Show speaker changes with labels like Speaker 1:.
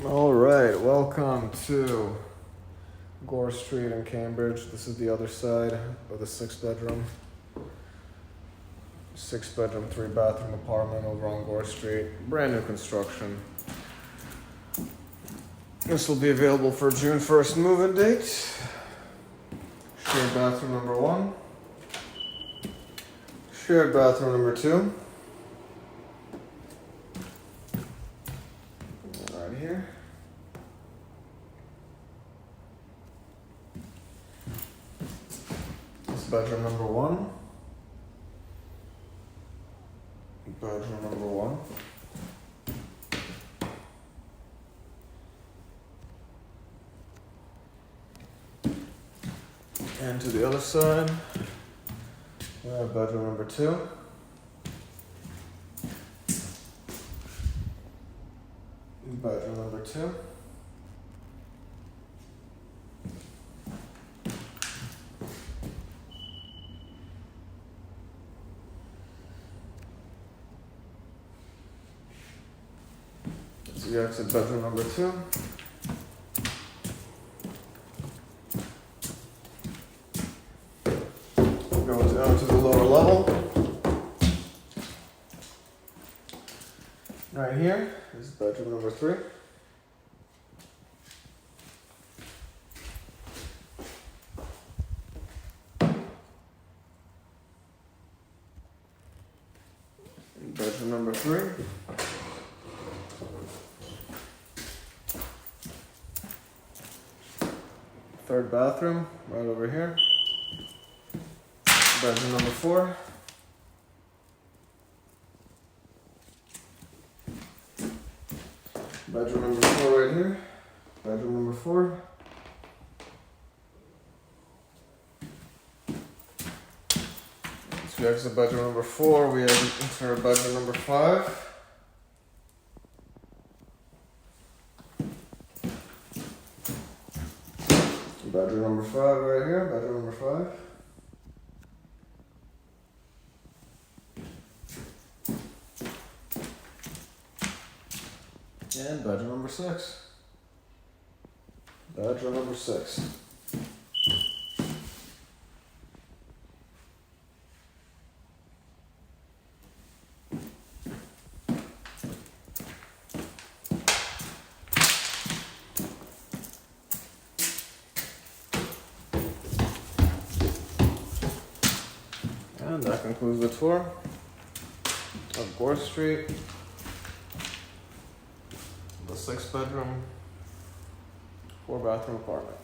Speaker 1: All right, welcome to Gore Street in Cambridge. This is the other side of the six-bedroom, 3-bathroom apartment over on Gore Street. Brand new construction. This will be available for June 1st move-in date. Shared bathroom number 1. Shared bathroom number 2. Right here. This is bedroom number 1. Bedroom number 1. And to the other side, we have bedroom number 2. Bedroom number 2. That's the exit bedroom number 2. Go down to the lower level. Right here is bedroom number 3. Bedroom number 3. Third bathroom, right over here. Bedroom number 4. Bedroom number 4 right here. Bedroom number 4. Once we exit bedroom number 4, we enter bedroom number 5. Bedroom number 5 right here. Bedroom number 5. And bedroom number 6. Bedroom number 6. And that concludes the tour of Gore Street. The 6-bedroom, 4-bathroom apartment.